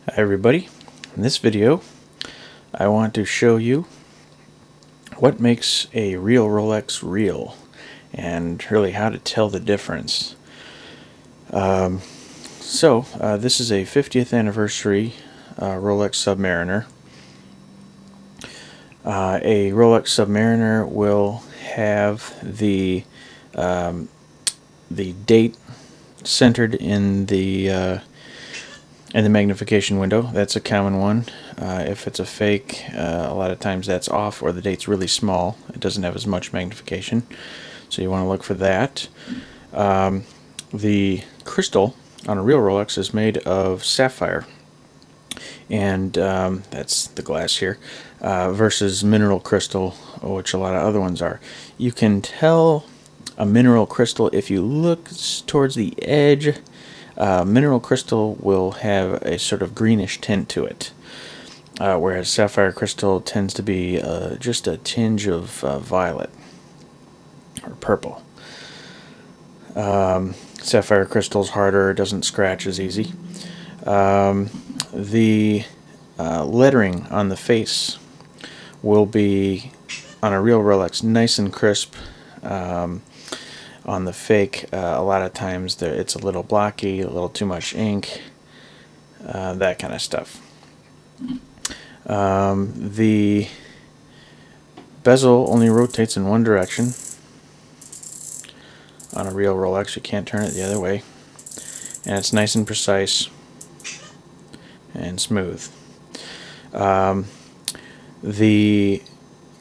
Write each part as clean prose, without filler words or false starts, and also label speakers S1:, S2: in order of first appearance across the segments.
S1: Hi everybody. In this video I want to show you what makes a real Rolex real and really how to tell the difference. This is a 50th anniversary Rolex Submariner. A Rolex Submariner will have the date centered in the magnification window. That's a common one. If it's a fake, a lot of times that's off or the date's really small. It doesn't have as much magnification, so you want to look for that. The crystal on a real Rolex is made of sapphire, and that's the glass here, versus mineral crystal, which a lot of other ones are. You can tell a mineral crystal if you look towards the edge. Mineral crystal will have a sort of greenish tint to it, whereas sapphire crystal tends to be just a tinge of violet or purple. Sapphire crystal's harder, doesn't scratch as easy. The lettering on the face will be, on a real Rolex, nice and crisp. On the fake, a lot of times it's a little blocky, a little too much ink, that kind of stuff. The bezel only rotates in one direction. On a real Rolex, you can't turn it the other way. And it's nice and precise and smooth. The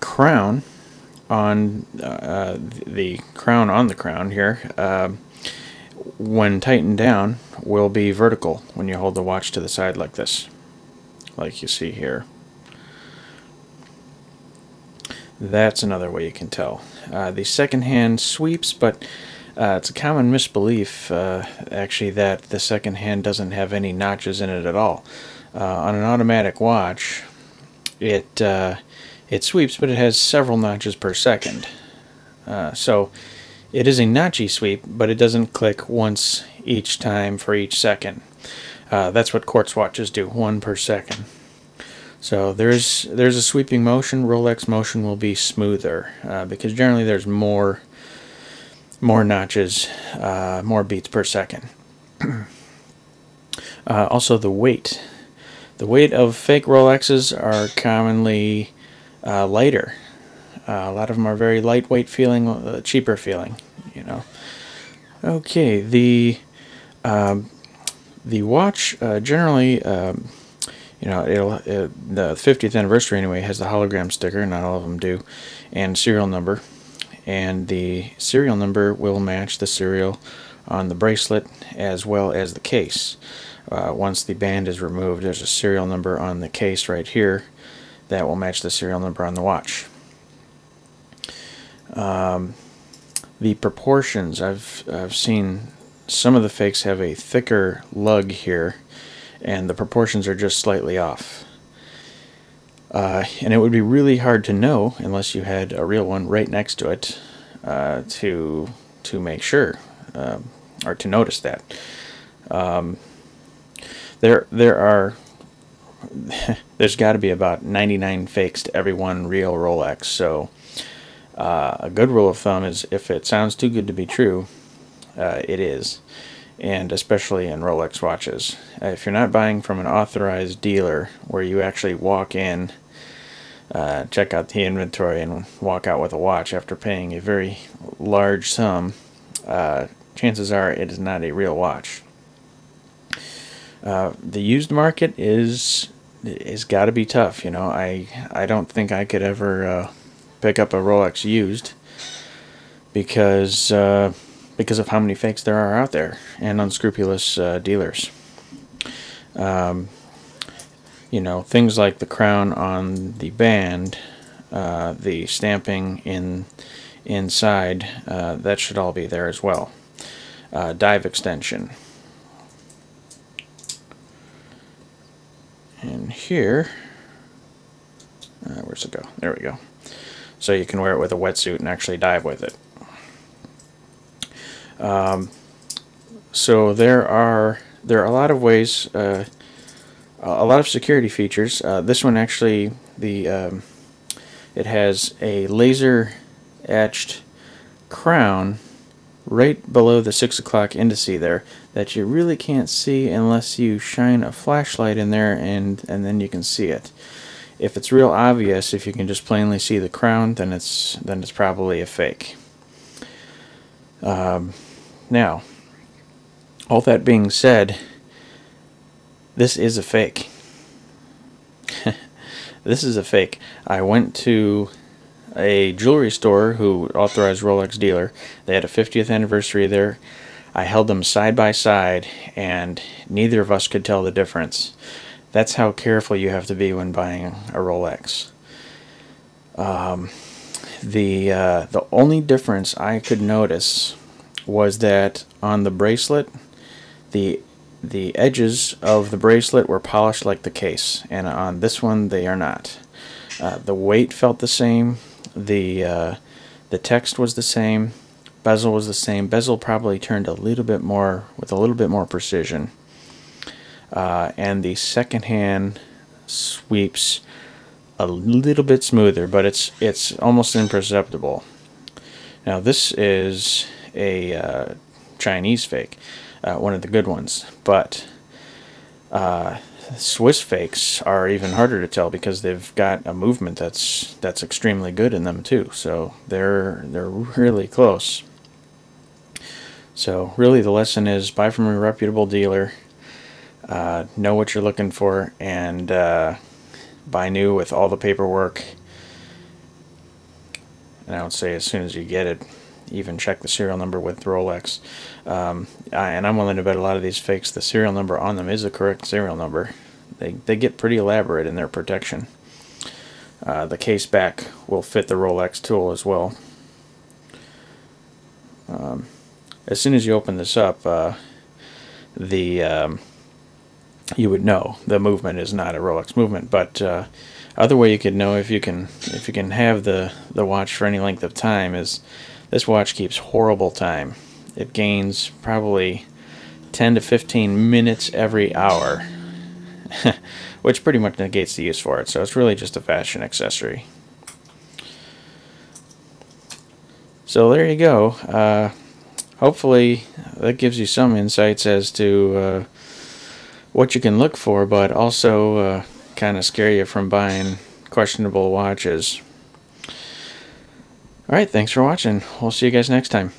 S1: crown on the crown here, when tightened down, will be vertical when you hold the watch to the side like this, like you see here. That's another way you can tell. The second hand sweeps, but it's a common misbelief actually that the second hand doesn't have any notches in it at all. On an automatic watch, it sweeps, but it has several notches per second. So it is a notchy sweep, but it doesn't click once each time for each second. That's what quartz watches do, one per second. So there's a sweeping motion. Rolex motion will be smoother because generally there's more notches, more beats per second. Also the weight. The weight of fake Rolexes are commonly lighter. A lot of them are very lightweight feeling, cheaper feeling, you know. Okay, the watch generally, you know, the 50th anniversary anyway has the hologram sticker. Not all of them do, and serial number, and the serial number will match the serial on the bracelet as well as the case. Once the band is removed, there's a serial number on the case right here that will match the serial number on the watch. The proportions, I've seen some of the fakes have a thicker lug here, and the proportions are just slightly off. And it would be really hard to know unless you had a real one right next to it to make sure or to notice that. There's got to be about 99 fakes to every one real Rolex, so a good rule of thumb is if it sounds too good to be true, it is, and especially in Rolex watches. If you're not buying from an authorized dealer where you actually walk in, check out the inventory and walk out with a watch after paying a very large sum, chances are it is not a real watch. The used market is got to be tough. You know, I don't think I could ever pick up a Rolex used because of how many fakes there are out there and unscrupulous dealers. You know, things like the crown on the band, the stamping inside, that should all be there as well. Dive extension. And here, where's it go? There we go. So you can wear it with a wetsuit and actually dive with it. So there are a lot of ways A lot of security features. This one actually, it has a laser etched crown right below the 6 o'clock indice there that you really can't see unless you shine a flashlight in there, and then you can see it. If it's real obvious, if you can just plainly see the crown, then it's probably a fake. Now, all that being said, this is a fake. This is a fake. I went to a jewelry store who authorized Rolex dealer. They had a 50th anniversary there. I held them side by side, and neither of us could tell the difference. That's how careful you have to be when buying a Rolex. The only difference I could notice was that on the bracelet, the edges of the bracelet were polished like the case, and on this one they are not. The weight felt the same. The text was the same. Bezel was the same. Bezel probably turned a little bit more with a little bit more precision. And the second hand sweeps a little bit smoother, but it's almost imperceptible. Now this is a Chinese fake, one of the good ones, but Swiss fakes are even harder to tell because they've got a movement that's extremely good in them too. So they're really close. So really the lesson is buy from a reputable dealer, know what you're looking for, and buy new with all the paperwork. And I would say as soon as you get it, even check the serial number with Rolex. And I'm willing to bet a lot of these fakes, the serial number on them is the correct serial number. They get pretty elaborate in their protection. The case back will fit the Rolex tool as well. As soon as you open this up, you would know the movement is not a Rolex movement. But other way you could know if you can have the watch for any length of time is this watch keeps horrible time. It gains probably 10 to 15 minutes every hour, which pretty much negates the use for it. So it's really just a fashion accessory. So there you go. Hopefully that gives you some insights as to what you can look for, but also kind of scare you from buying questionable watches. Alright, thanks for watching. We'll see you guys next time.